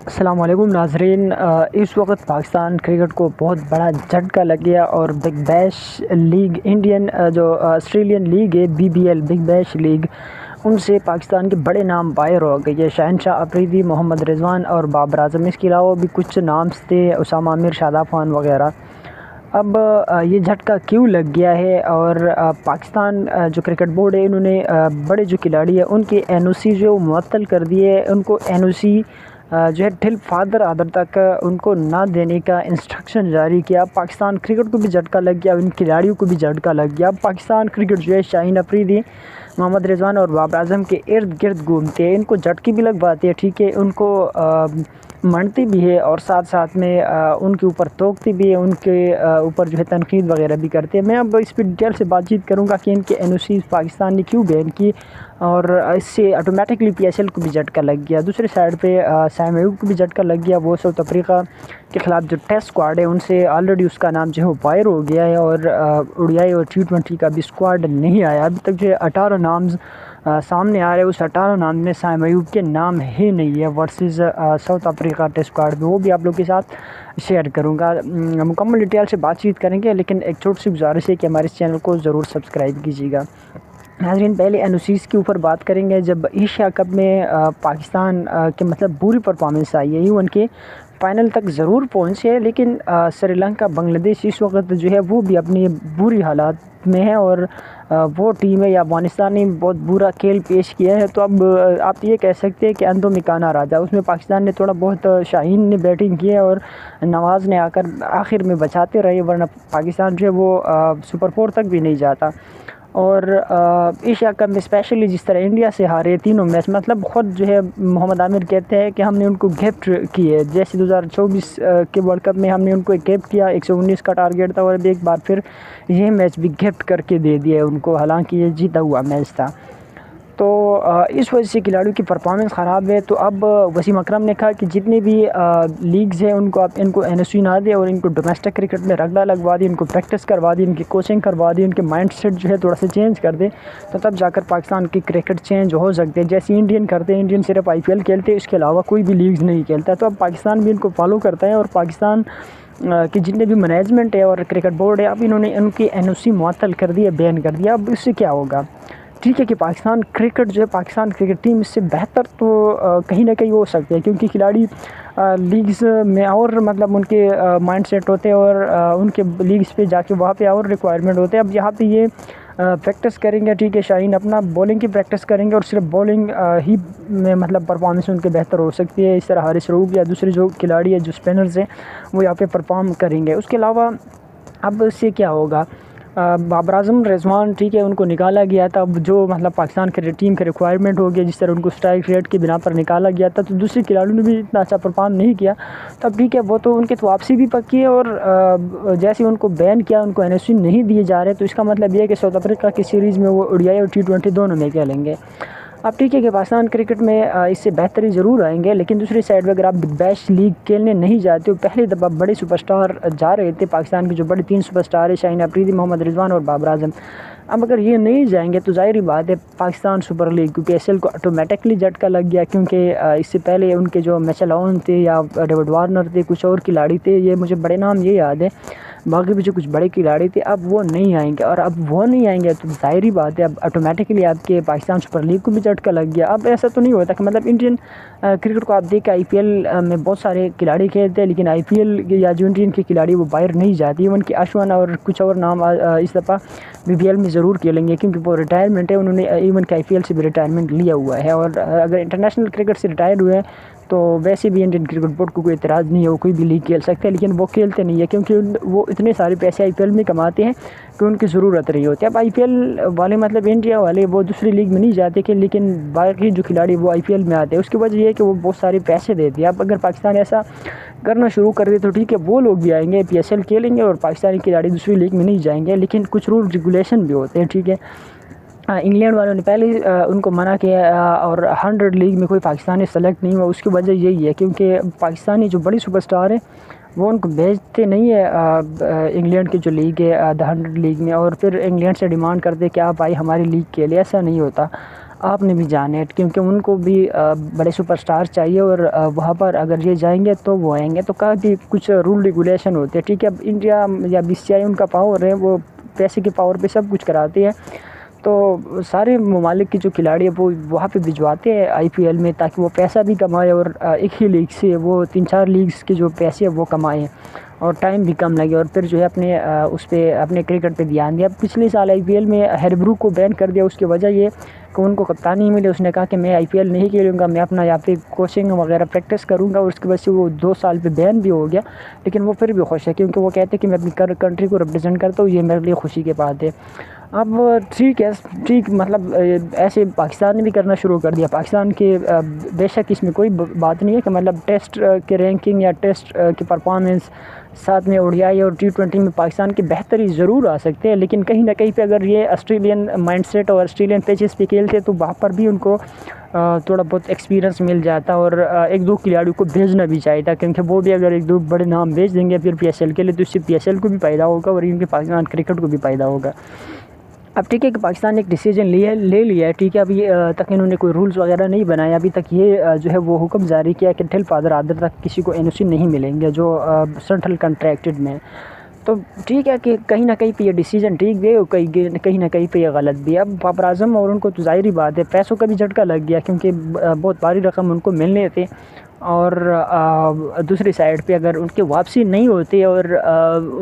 अस्सलाम वालेकुम नाज़रीन। इस वक्त पाकिस्तान क्रिकेट को बहुत बड़ा झटका लग गया और बिग बैश लीग इंडियन जो ऑस्ट्रेलियन लीग है BBL बिग बैश लीग, उनसे पाकिस्तान के बड़े नाम बाहर हो गए हैं। शहनशाह अफरीदी, मोहम्मद रिजवान और बाबर आजम। इसके अलावा भी कुछ नाम्स थे, उसामा आमिर, शादाब खान वगैरह। अब ये झटका क्यों लग गया है और पाकिस्तान जो क्रिकेट बोर्ड है इन्होंने बड़े जो खिलाड़ी है उनके NOC जो मुअत्तल कर दिए, उनको NOC जो है टिल फादर आदर तक उनको ना देने का इंस्ट्रक्शन जारी किया। पाकिस्तान क्रिकेट को भी झटका लग गया, उन खिलाड़ियों को भी झटका लग गया। पाकिस्तान क्रिकेट जो है शाहीन अफरीदी, मोहम्मद रिजवान और बाबर आजम के इर्द गिर्द घूमते हैं, इनको झटके भी लगवाते हैं, ठीक है, उनको मानती भी है और साथ साथ में उनके ऊपर टोकती भी है, उनके ऊपर जो है तनकीद वगैरह भी करते हैं। मैं अब इस पर डिटेल से बातचीत करूंगा कि इनके NOC पाकिस्तान ने क्यों बैन की और इससे ऑटोमेटिकली PSL को भी झटका लग गया। दूसरी साइड पे साइम अयूब को भी झटका लग गया। वो साउथ अफ्रीका के ख़िलाफ़ जो टेस्ट स्क्वाड है उनसे ऑलरेडी उसका नाम जो है वो बाहर हो गया है और ODI और T20 का भी स्क्वाड नहीं आया। अभी तक जो है 18 नाम्स सामने आ रहे हैं, उस 18 नाम में साइम अयूब के नाम ही नहीं है versus South Africa test squad में। वो भी आप लोग के साथ शेयर करूंगा, मुकम्मल डिटेल से बातचीत करेंगे। लेकिन एक छोटी सी गुजारिश है कि हमारे इस चैनल को ज़रूर सब्सक्राइब कीजिएगा। नाज़रीन, पहले NOCs के ऊपर बात करेंगे। जब एशिया कप में पाकिस्तान के मतलब बुरी परफॉर्मेंस आई है, यूँ उनके फ़ाइनल तक ज़रूर पहुँचे, लेकिन श्रीलंका, बांग्लादेश इस वक्त जो है वो भी अपनी बुरी हालात में है और वो टीम है या अफगानिस्तान ने बहुत बुरा खेल पेश किया है। तो अब आप ये कह सकते हैं कि अंधों में काना राजा। उसमें पाकिस्तान ने थोड़ा बहुत, शाहीन ने बैटिंग की है और नवाज़ ने आकर आखिर में बचाते रहे, वरना पाकिस्तान जो है वो सुपर 4 तक भी नहीं जाता। और एशिया कप में स्पेशली जिस तरह इंडिया से हारे तीनों मैच, मतलब ख़ुद जो है मोहम्मद आमिर कहते हैं कि हमने उनको गिफ्ट की है। जैसे 2024 के वर्ल्ड कप में हमने उनको एक गिफ्ट किया, 119 का टारगेट था और अब एक बार फिर ये मैच भी गिफ्ट करके दे दिया है उनको, हालांकि ये जीता हुआ मैच था। तो इस वजह से खिलाड़ियों की परफॉर्मेंस ख़राब है। तो अब वसीम अकरम ने कहा कि जितनी भी लीग्स हैं उनको आप इनको NOC ना दें और इनको डोमेस्टिक क्रिकेट में रगड़ा लगवा दी, इनको प्रैक्टिस करवा दी, इनकी कोचिंग करवा दी, उनके माइंडसेट जो है थोड़ा सा चेंज कर दे, तो तब जाकर पाकिस्तान की क्रिकेट चेंज हो सकते हैं। जैसे इंडियन करते हैं, इंडियन सिर्फ IPL खेलते हैं, इसके अलावा कोई भी लीग्स नहीं खेलता। तो अब पाकिस्तान भी इनको फॉलो करता है और पाकिस्तान कि जितने भी मैनेजमेंट है और क्रिकेट बोर्ड है, अब इन्होंने उनकी NOC मुअत्तल कर दिया, बैन कर दिया। अब इससे क्या होगा? ठीक है कि पाकिस्तान क्रिकेट जो है, पाकिस्तान क्रिकेट टीम इससे बेहतर तो कहीं ना कहीं हो सकते हैं, क्योंकि खिलाड़ी लीग्स में और मतलब उनके माइंडसेट होते हैं और उनके लीग्स पे जाके वहाँ पे और रिक्वायरमेंट होते हैं। अब यहाँ पे ये प्रैक्टिस करेंगे, ठीक है, शाहीन अपना बॉलिंग की प्रैक्टिस करेंगे और सिर्फ बॉलिंग ही में मतलब परफॉर्मेंस उनके बेहतर हो सकती है। इस तरह हारिस रऊफ या दूसरे जो खिलाड़ी है, जो स्पिनर्स हैं, वो यहाँ पे परफॉर्म करेंगे। उसके अलावा अब इससे क्या होगा? बाबर आजम, रिजवान, ठीक है, उनको निकाला गया था। अब जो मतलब पाकिस्तान के टीम के रिक्वायरमेंट हो गया, जिस तरह उनको स्ट्राइक रेट की बिना पर निकाला गया था, तो दूसरे खिलाड़ियों ने भी इतना अच्छा परफॉर्म नहीं किया। तब ठीक है, वो तो उनके तो वापसी भी पक्की है और जैसे उनको बैन किया, उनको NOC नहीं दिए जा रहे, तो इसका मतलब ये है कि साउथ अफ्रीका की सीरीज़ में वो ODI और T20 दोनों में खेलेंगे। अब ठीक है कि पाकिस्तान क्रिकेट में इससे बेहतरी ज़रूर आएंगे, लेकिन दूसरी साइड पर अगर आप बिग बैश लीग खेलने नहीं जाते हो, पहली दफ़ा बड़े सुपरस्टार जा रहे थे पाकिस्तान के, जो बड़े 3 सुपरस्टार है, शाहीन अफरीदी, मोहम्मद रिजवान और बाबर आजम। अब अगर ये नहीं जाएंगे तो ज़ाहिर बात है पाकिस्तान सुपर लीग की PSL को ऑटोमेटिकली झटका लग गया, क्योंकि इससे पहले उनके जो मिचेल ओवन थे या डेविड वार्नर थे, कुछ और खिलाड़ी थे, ये मुझे बड़े नाम ये याद है, बाकी भी जो कुछ बड़े खिलाड़ी थे, अब वो नहीं आएंगे। और अब वो नहीं आएंगे तो ज़ाहिर बात है अब ऑटोमेटिकली आपके पाकिस्तान सुपर लीग को भी झटका लग गया। अब ऐसा तो नहीं होता कि मतलब इंडियन क्रिकेट को आप देखें, IPL में बहुत सारे खिलाड़ी खेलते हैं, लेकिन IPL या जो इंडियन के खिलाड़ी वो बाहर नहीं जाती। इवन कि अश्वन और कुछ और नाम इस दफ़ा BBL में ज़रूर खेलेंगे, क्योंकि वो रिटायरमेंट है, उन्होंने इवन के IPL से भी रिटायरमेंट लिया हुआ है। और अगर इंटरनेशनल क्रिकेट से रिटायर हुए हैं तो वैसे भी इंडियन क्रिकेट बोर्ड को कोई एतराज़ नहीं है, वो कोई भी लीग खेल सकते हैं, लेकिन वो खेलते नहीं है क्योंकि वो इतने सारे पैसे IPL में कमाते हैं कि उनकी ज़रूरत नहीं होती। अब IPL वाले मतलब इंडिया वाले वो दूसरी लीग में नहीं जाते कि, लेकिन बाकी जो खिलाड़ी वो IPL में आते हैं। उसकी वजह ये है कि वो बहुत सारे पैसे देते हैं। अब अगर पाकिस्तान ऐसा करना शुरू कर दे तो ठीक है, वो लोग भी आएंगे, PSL खेलेंगे और पाकिस्तानी खिलाड़ी दूसरी लीग में नहीं जाएंगे, लेकिन कुछ रूल रेगुलेशन भी होते हैं, ठीक है। इंग्लैंड वालों ने पहले ही उनको मना किया और 100 लीग में कोई पाकिस्तानी सेलेक्ट नहीं हुआ। उसकी वजह यही है क्योंकि पाकिस्तानी जो बड़ी सुपरस्टार हैं वो उनको भेजते नहीं है इंग्लैंड की जो लीग है द 100 लीग में, और फिर इंग्लैंड से डिमांड करते कि आप भाई हमारी लीग के लिए, ऐसा नहीं होता। आपने भी जाने, क्योंकि उनको भी बड़े सुपरस्टार चाहिए और वहाँ पर अगर ये जाएंगे तो वो आएंगे। तो काफ़ी कुछ रूल रेगुलेशन होते हैं, ठीक है। अब इंडिया या बीसीसीआई उनका पावर है, वो पैसे के पावर पे सब कुछ कराती है। तो सारे ममालिक के जो खिलाड़ी है वो वहाँ पे भिजवाते हैं आईपीएल में, ताकि वो पैसा भी कमाए और एक ही लीग से वो 3-4 लीग्स के जो पैसे है वो कमाएँ और टाइम भी कम लगे, और फिर जो है अपने उस पर अपने क्रिकेट पे ध्यान दिया। पिछले साल आईपीएल में हैरी ब्रूक को बैन कर दिया, उसकी वजह ये कि उनको कप्तानी नहीं मिली। उसने कहा कि मैं आईपीएल नहीं खेलूँगा, मैं अपना यहाँ पे कोचिंग वगैरह प्रैक्टिस करूँगा, और उसकी वजह से वो 2 साल पे बैन भी हो गया। लेकिन वो फिर भी खुश है, क्योंकि वो कहते हैं कि मैं अपनी कंट्री को रिप्रेजेंट करता हूँ, ये मेरे लिए खुशी की बात है। अब ठीक है, ठीक, मतलब ऐसे पाकिस्तान ने भी करना शुरू कर दिया। पाकिस्तान के बेशक इसमें कोई बात नहीं है कि मतलब टेस्ट के रैंकिंग या टेस्ट की परफॉर्मेंस, साथ में ओडीआई और टी20 में पाकिस्तान की बेहतरी ज़रूर आ सकते हैं, लेकिन कहीं ना कहीं पे अगर ये ऑस्ट्रेलियन माइंडसेट और ऑस्ट्रेलियन पिचेस पे खेलते तो वहाँ पर भी उनको थोड़ा बहुत एक्सपीरियंस मिल जाता, और 1-2 खिलाड़ियों को भेजना भी चाहिए था, क्योंकि वो भी अगर 1-2 बड़े नाम भेज देंगे फिर पीएसएल के लिए, तो इससे पीएसएल को भी फ़ायदा होगा और इनके पाकिस्तान क्रिकेट को भी फ़ायदा होगा। अब ठीक है कि पाकिस्तान ने एक डिसीजन ले लिया है, ठीक है। अभी तक इन्होंने कोई रूल्स वगैरह नहीं बनाए, अभी तक ये जो है वो हुक्म जारी किया कि टिल फादर आदर तक किसी को एनओसी नहीं मिलेंगे जो सेंट्रल कॉन्ट्रैक्टेड में। तो ठीक है कि कहीं ना कहीं पे ये डिसीजन ठीक भी है और कहीं ना कहीं पे ये गलत भी है। अब बाबर आजम और उनको तो ज़ाहिर ही बात है पैसों का भी झटका लग गया, क्योंकि बहुत भारी रकम उनको मिलने थे, और दूसरी साइड पे अगर उनकी वापसी नहीं होती और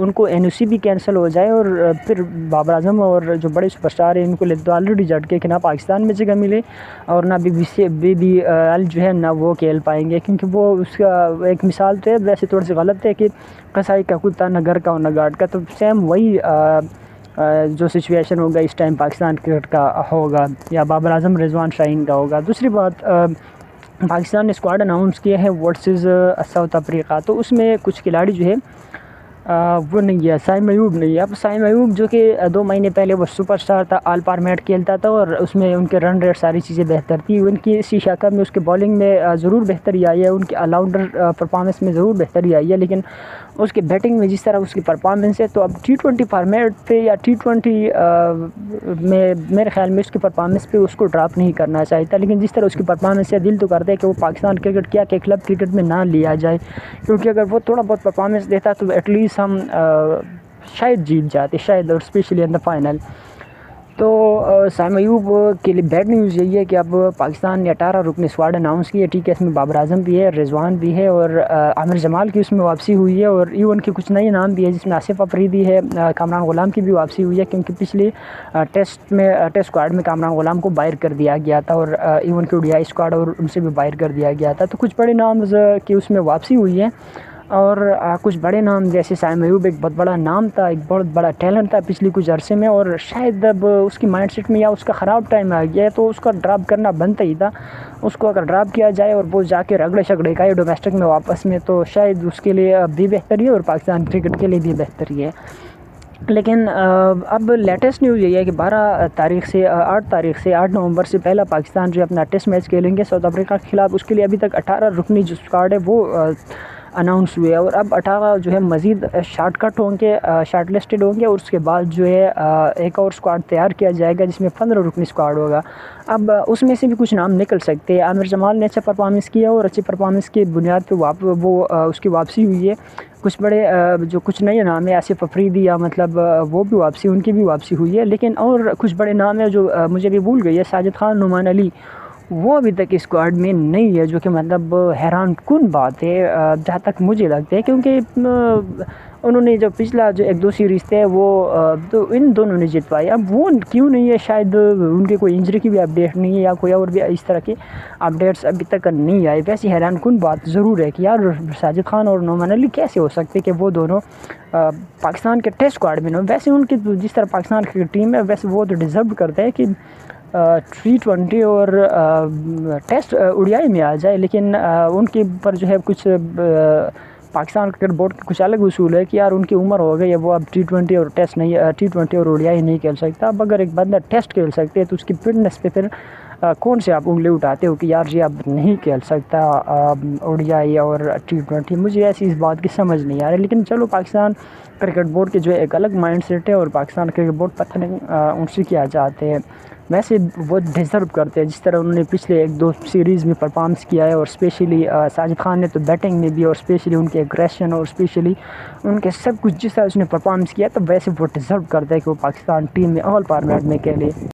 उनको एनओसी भी कैंसिल हो जाए, और फिर बाबर आजम और जो बड़े सुपरस्टार हैं इनको तो ऑलरेडी झटके कि ना पाकिस्तान में जगह मिले और ना बीबीएल जो है ना वो खेल पाएंगे, क्योंकि वो उसका एक मिसाल तो है, वैसे थोड़ी सी गलत है कि कसाई का कुत्ता न घर का और न गार्ड का। तो सेम वही जो सिचुएशन होगा इस टाइम पाकिस्तान क्रिकेट का होगा, या बाबर आजम रिजवान शाहीन का होगा। दूसरी बात, पाकिस्तान ने स्क्वाड अनाउंस किया है वर्सेस साउथ अफ्रीका, तो उसमें कुछ खिलाड़ी जो है वो नहीं है, साइम अयूब नहीं है। अब साइम अयूब जो कि 2 महीने पहले वो सुपरस्टार था, ऑल फॉर्मेट खेलता था और उसमें उनके रन रेट सारी चीज़ें बेहतर थी, उनकी इसी शाखा में उसके बॉलिंग में ज़रूर बेहतरी आई है, उनके ऑलराउंडर परफॉर्मेंस में ज़रूर बेहतरी आई है, लेकिन उसके बैटिंग में जिस तरह उसकी परफॉर्मेंस है, तो अब टी20 फॉर्मेट पे या टी20 में मेरे ख्याल में उसकी परफॉर्मेंस पे उसको ड्रॉप नहीं करना चाहिए था। लेकिन जिस तरह उसकी परफॉर्मेंस है, दिल तो करता है कि वो पाकिस्तान क्रिकेट क्या कि क्लब क्रिकेट में ना लिया जाए, क्योंकि अगर वो थोड़ा बहुत परफॉर्मेंस देता तो एटलीस्ट हम शायद जीत जाते, शायद, और स्पेशली इन द फाइनल। तो साइम अयूब के लिए बैड न्यूज़ यही है कि अब पाकिस्तान ने 18 रुकनी स्क्वाड अनाउंस की है, ठीक है। इसमें बाबर आजम भी है, रिजवान भी है, और आमिर जमाल की उसमें वापसी हुई है, और इवन के कुछ नए नाम भी है, जिसमें आसिफ अफरीदी है, कामरान गुलाम की भी वापसी हुई है, क्योंकि पिछले टेस्ट स्क्वाड में कामरान गुलाम को बाहर कर दिया गया था, और इवन के ओडीआई स्क्वाड और उनसे भी बाहर कर दिया गया था। तो कुछ बड़े नाम की उसमें वापसी हुई है, और कुछ बड़े नाम जैसे साइम अयूब एक बहुत बड़ा नाम था, एक बहुत बड़ा टैलेंट था पिछले कुछ अरसे में, और शायद अब उसकी माइंडसेट में या उसका ख़राब टाइम आ गया है, तो उसका ड्रॉप करना बनता ही था। उसको अगर ड्रॉप किया जाए और वो जाके रगड़े शगड़े का डोमेस्टिक में वापस में, तो शायद उसके लिए भी बेहतरी है और पाकिस्तान क्रिकेट के लिए भी बेहतरी है। लेकिन अब लेटेस्ट न्यूज़ यही है कि 8 तारीख से 8 नवंबर से पहला पाकिस्तान जो अपना टेस्ट मैच खेलेंगे साउथ अफ्रीका के खिलाफ। उसके लिए अभी तक 18 रुकनी जो स्क्वाड है वो अनाउंस हुए, और अब 18 जो है मज़ीद शॉर्टकट होंगे, शॉर्ट लिस्टेड होंगे, और उसके बाद जो है एक और स्क्वाड तैयार किया जाएगा जिसमें 15 रुकनी स्क्वाड होगा। अब उसमें से भी कुछ नाम निकल सकते हैं। आमिर जमाल ने अच्छा परफॉर्मेंस किया और अच्छी परफॉर्मेंस की बुनियाद पे वो उसकी वापसी हुई है। कुछ बड़े जो कुछ नए नाम है, आसिफ अफरीदी या मतलब वो भी वापसी, उनकी भी वापसी हुई है। लेकिन और कुछ बड़े नाम है जो मुझे भी भूल गई है, साजिद खान, नुमान अली, वो अभी तक स्क्वाड में नहीं है, जो कि मतलब हैरान कुन बात है जहाँ तक मुझे लगता है, क्योंकि उन्होंने जो पिछला जो 1-2 सीरीज़ थे वो तो इन दोनों ने जितवाई, अब वो क्यों नहीं है, शायद उनके कोई इंजरी की भी अपडेट नहीं है या कोई और भी इस तरह के अपडेट्स अभी तक नहीं आए। वैसे हैरान कुन बात ज़रूर है कि यार साजिद खान और नुमान अली कैसे हो सकते कि वो दोनों पाकिस्तान के टेस्ट स्क्वाड में हो। वैसे उनकी जिस तरह पाकिस्तान की टीम है वैसे वो तो डिज़र्व करते हैं कि T20 और टेस्ट ओडीआई में आ जाए, लेकिन उनके ऊपर जो है कुछ पाकिस्तान क्रिकेट बोर्ड के कुछ अलग उसूल है कि यार उनकी उम्र हो गई है, वो अब T20 और टेस्ट नहीं, T20 और ओडीआई नहीं खेल सकता। अब अगर एक बंदा टेस्ट खेल सकते हैं तो उसकी फिटनेस पे फिर कौन से आप उंगली उठाते हो कि यार ये अब नहीं खेल सकता ओडीआई और T20। मुझे ऐसी इस बात की समझ नहीं आ रही, लेकिन चलो पाकिस्तान क्रिकेट बोर्ड के जो है एक अलग माइंडसेट है और पाकिस्तान क्रिकेट बोर्ड पता नहीं उनसे क्या चाहते हैं। वैसे वो डिज़र्व करते हैं जिस तरह उन्होंने पिछले 1-2 सीरीज़ में परफॉर्मेंस किया है, और स्पेशली साजिद खान ने तो बैटिंग में भी और स्पेशली उनके एग्रेशन और स्पेशली उनके सब कुछ जिस तरह उसने परफॉर्मेंस किया, तो वैसे वो डिज़र्व करते हैं कि वो पाकिस्तान टीम में ऑल फॉर्मेट में खेले।